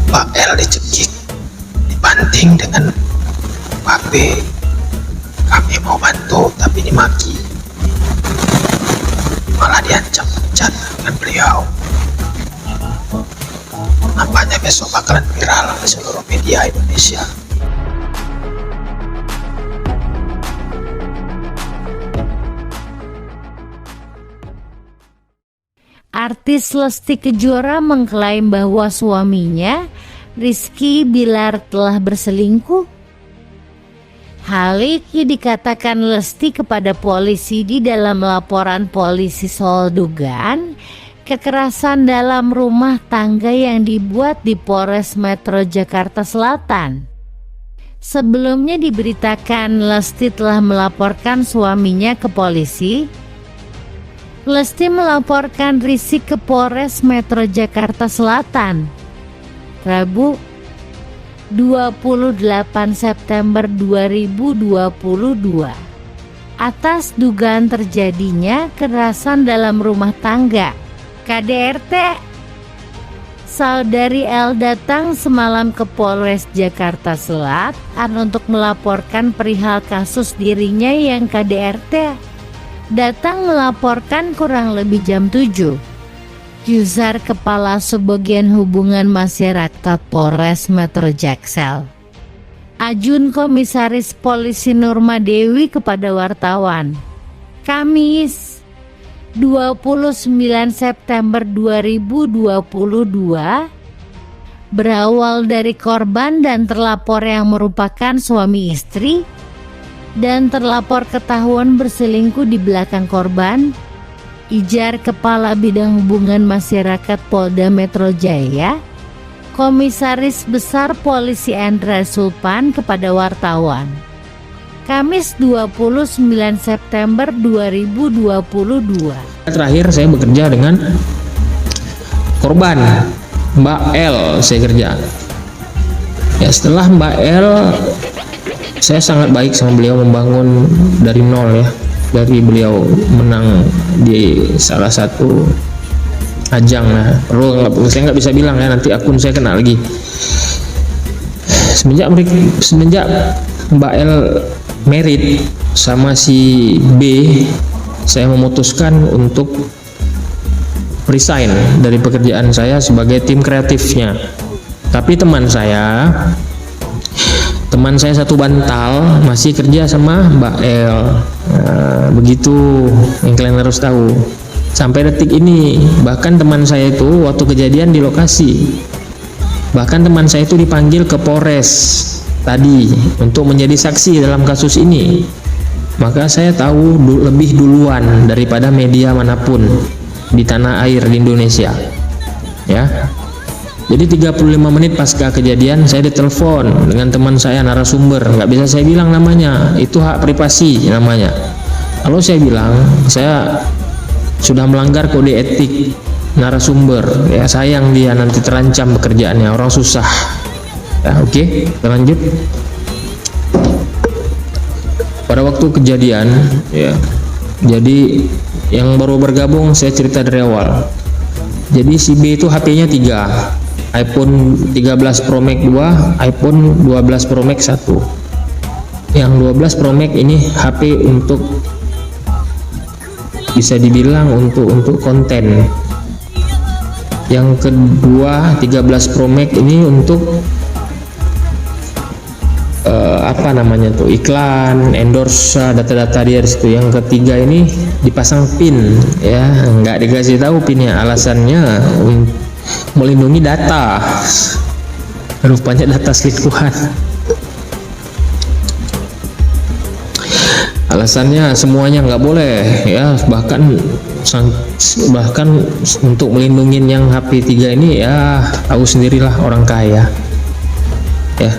Pak L dicekik, dibanting dengan Pak B. Kami mau bantu tapi dimaki, malah diancam pecat dengan beliau. Nampaknya besok bakalan viral di seluruh media Indonesia. Artis Lesti Kejora mengklaim bahwa suaminya Rizky Bilar telah berselingkuh. Hal ini dikatakan Lesti kepada polisi di dalam laporan polisi soal dugaan kekerasan dalam rumah tangga yang dibuat di Polres Metro Jakarta Selatan. Sebelumnya diberitakan Lesti telah melaporkan suaminya ke polisi. Lesti melaporkan Rizky ke Polres Metro Jakarta Selatan Rabu 28 September 2022 atas dugaan terjadinya kekerasan dalam rumah tangga. KDRT Saudari L datang semalam ke Polres Jakarta Selatan untuk melaporkan perihal kasus dirinya yang KDRT datang melaporkan kurang lebih jam 7. User Kepala Subbagian Hubungan Masyarakat Polres Metro Jaksel, Ajun Komisaris Polisi Nurma Dewi kepada wartawan. Kamis 29 September 2022 berawal dari korban dan terlapor yang merupakan suami istri dan terlapor ketahuan berselingkuh di belakang korban. Ijar Kepala Bidang Hubungan Masyarakat Polda Metro Jaya, Komisaris Besar Polisi Endra Sulpan kepada wartawan. Kamis 29 September 2022. Terakhir saya bekerja dengan korban Mbak L, saya kerja. Ya, setelah Mbak L, saya sangat baik sama beliau, membangun dari nol ya. Dari beliau menang di salah satu ajang, nah saya nggak bisa bilang ya, nanti akun saya kena lagi. Semenjak Mbak L merit sama si B, saya memutuskan untuk resign dari pekerjaan saya sebagai tim kreatifnya. Tapi teman saya satu bantal masih kerja sama Mbak L. Nah, begitu yang kalian harus tahu. Sampai detik ini, bahkan teman saya itu waktu kejadian di lokasi, bahkan teman saya itu dipanggil ke Polres tadi untuk menjadi saksi dalam kasus ini. Maka saya tahu lebih duluan daripada media manapun di tanah air di Indonesia ya. Jadi 35 menit pasca kejadian saya ditelepon dengan teman saya narasumber, nggak bisa saya bilang namanya, itu hak privasi namanya. Kalau saya bilang saya sudah melanggar kode etik narasumber, ya sayang dia nanti terancam pekerjaannya, orang susah ya. Oke, kita lanjut. Pada waktu kejadian ya, jadi yang baru bergabung saya cerita dari awal. Jadi si B itu HP-nya 3, iPhone 13 Pro Max 2, iPhone 12 Pro Max 1. Yang 12 Pro Max ini HP untuk, bisa dibilang untuk konten. Yang kedua 13 Pro Max ini untuk apa namanya tuh, iklan, endorse data-data dia di situ. Yang ketiga ini dipasang pin ya, nggak dikasih tahu pinnya, alasannya melindungi data, rupanya data selingkuhan. Alasannya semuanya nggak boleh ya, bahkan untuk melindungi yang HP 3 ini ya, tahu sendirilah orang kaya ya.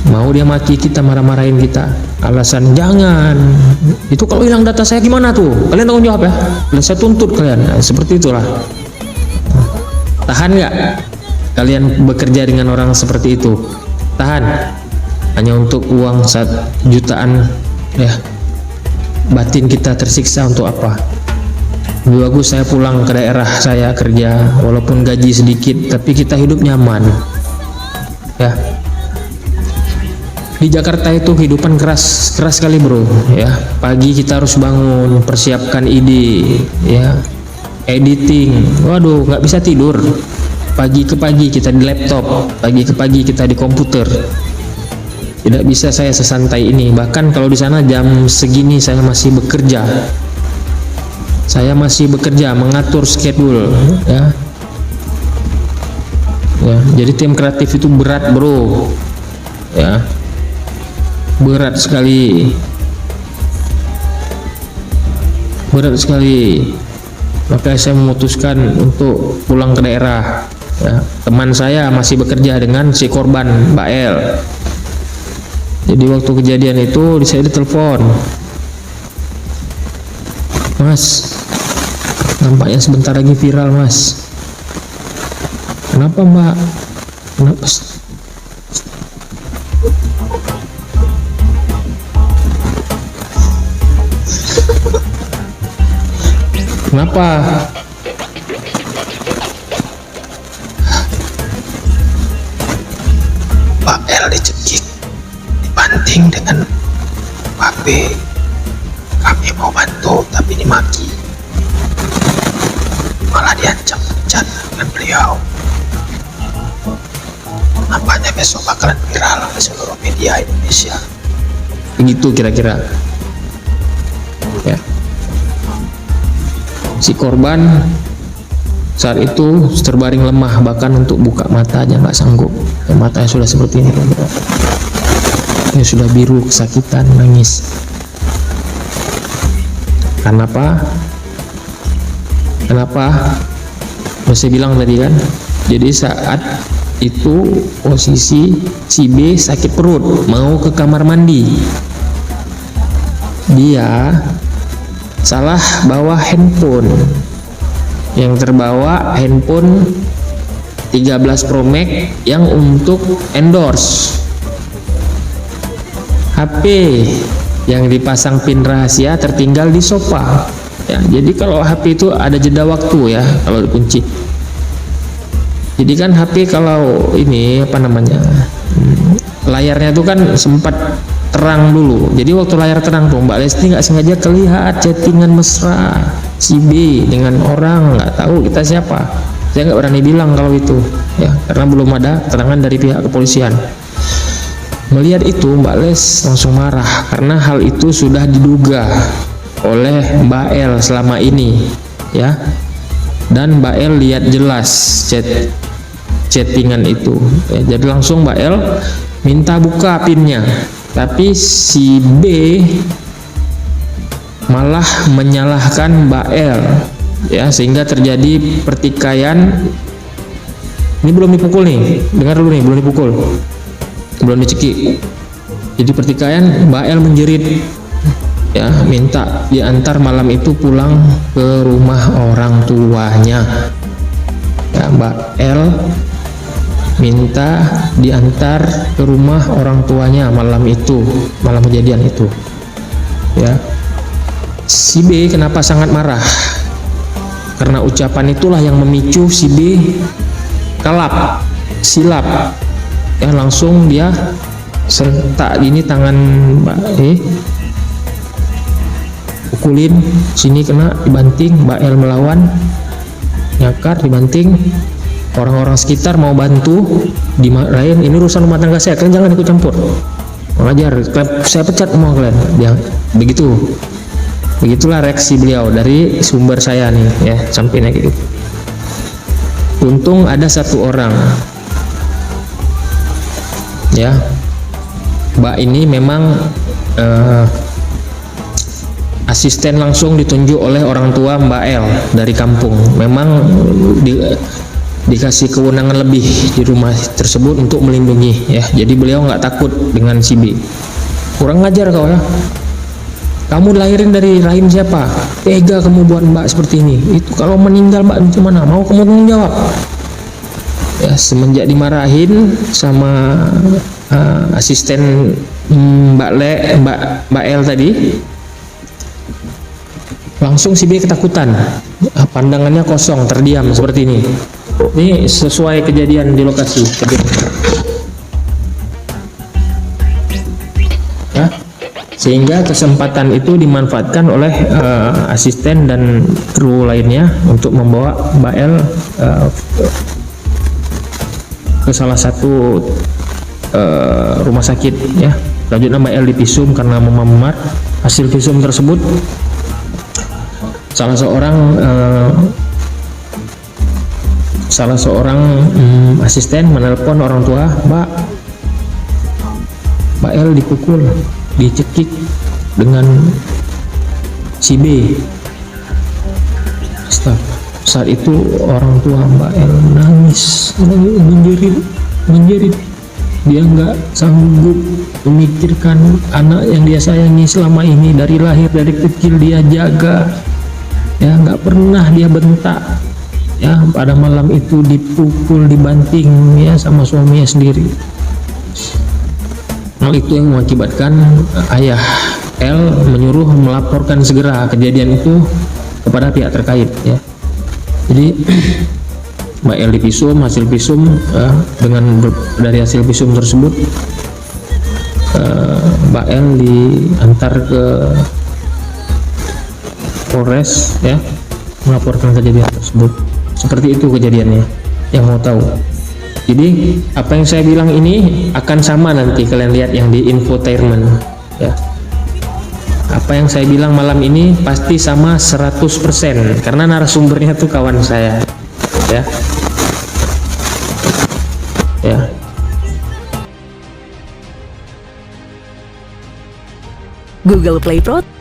Mau dia maki kita, marah-marahin kita, alasan jangan itu, kalau hilang data saya gimana tuh, kalian tanggung jawab ya, dan saya tuntut kalian. Nah, seperti itulah. Tahan nggak kalian bekerja dengan orang seperti itu? Tahan hanya untuk uang jutaan ya, batin kita tersiksa untuk apa? Lebih bagus saya pulang ke daerah saya kerja, walaupun gaji sedikit, tapi kita hidup nyaman. Ya. Di Jakarta itu kehidupan keras sekali bro. Ya. Pagi kita harus bangun, persiapkan ide, ya, editing. Waduh, nggak bisa tidur. Pagi ke pagi kita di laptop, pagi ke pagi kita di komputer. Tidak bisa saya sesantai ini. Bahkan kalau di sana jam segini saya masih bekerja. Saya masih bekerja, mengatur schedule, ya. Ya, jadi tim kreatif itu berat, bro. Ya. Berat sekali. Berat sekali. Maka saya memutuskan untuk pulang ke daerah. Ya. Teman saya masih bekerja dengan si korban, Mbak El. Jadi waktu kejadian itu saya ditelepon. Mas, nampaknya sebentar lagi viral mas. Kenapa mbak? Kenapa? Kenapa? Pak L dicekik, dibanting dengan Pak B. Kami mau bantu tapi dimaki, malah diancam pecat dengan beliau. Nampaknya besok bakalan viral di seluruh media Indonesia. Begitu kira-kira. Ya. Si korban saat itu terbaring lemah, bahkan untuk buka mata aja nggak sanggup. Ya, matanya sudah seperti ini. Dia sudah biru, kesakitan, nangis. Kenapa? Masih bilang tadi kan. Jadi saat itu posisi si B sakit perut, mau ke kamar mandi. Dia salah bawa handphone. Yang terbawa handphone 13 Pro Max yang untuk endorse. HP yang dipasang pin rahasia tertinggal di sofa. Ya, jadi kalau HP itu ada jeda waktu ya kalau dikunci. Jadi kan HP kalau ini apa namanya, layarnya itu kan sempat terang dulu. Jadi waktu layar terang tuh Mbak Lesti nggak sengaja kelihatan chattingan mesra si B dengan orang nggak tahu kita siapa. Saya nggak berani bilang kalau itu ya karena belum ada keterangan dari pihak kepolisian. Melihat itu Mbak Les langsung marah karena hal itu sudah diduga oleh Mbak L selama ini ya, dan Mbak L lihat jelas chattingan itu ya. Jadi langsung Mbak L minta buka pinnya, tapi si B malah menyalahkan Mbak L ya, sehingga terjadi pertikaian. Ini belum dipukul nih, dengar dulu nih, belum dipukul, belum dicekik. Jadi pertikaian, Mbak L menjerit ya, minta diantar malam itu pulang ke rumah orang tuanya ya. Mbak L minta diantar ke rumah orang tuanya malam itu, malam kejadian itu ya. Si B kenapa sangat marah? Karena ucapan itulah yang memicu si B silap ya, langsung dia sentak gini tangan Mbak E, pukulin sini, kena, dibanting. Mbak L melawan, nyakar, dibanting. Orang-orang sekitar mau bantu, dimarahin, ini urusan rumah tangga saya, kalian jangan ikut campur, mengajar, saya pecat semua kalian ya. Begitulah reaksi beliau dari sumber saya nih ya, sampai kayak gitu. Untung ada satu orang ya, Mbak ini memang asisten langsung ditunjuk oleh orang tua Mbak L dari kampung. Memang dikasih kewenangan lebih di rumah tersebut untuk melindungi ya. Jadi beliau nggak takut dengan si B. Kurang ngajar kau ya, kamu lahirin dari rahim siapa? Tega kamu buat Mbak seperti ini. Itu kalau meninggal Mbak gimana? Mau kamu tanggung jawab? Ya, semenjak dimarahin sama asisten Mbak L tadi, langsung si B ketakutan. pandangannya kosong, terdiam seperti ini. Ini sesuai kejadian di lokasi. Ya, sehingga kesempatan itu dimanfaatkan oleh asisten dan kru lainnya untuk membawa Mbak L ke salah satu rumah sakit ya. Selanjutnya Mbak L divisum karena memar. Hasil visum tersebut salah seorang asisten menelpon orang tua, Mbak L dipukul, dicekik dengan si B. Saat itu orang tua Mbak L menangis, menjerit. Dia nggak sanggup memikirkan anak yang dia sayangi selama ini, dari lahir, dari kecil dia jaga, ya nggak pernah dia bentak, ya pada malam itu dipukul, dibanting ya sama suaminya sendiri. Hal itu yang mengakibatkan ayah L menyuruh melaporkan segera kejadian itu kepada pihak terkait ya. Jadi Mbak L divisum, hasil visum dari hasil visum tersebut Mbak L diantar ke Polres ya, melaporkan kejadian tersebut. Seperti itu kejadiannya, yang mau tahu. Jadi apa yang saya bilang ini akan sama nanti kalian lihat yang di infotainment ya. Apa yang saya bilang malam ini pasti sama 100% karena narasumbernya tuh kawan saya ya. Google Play Pro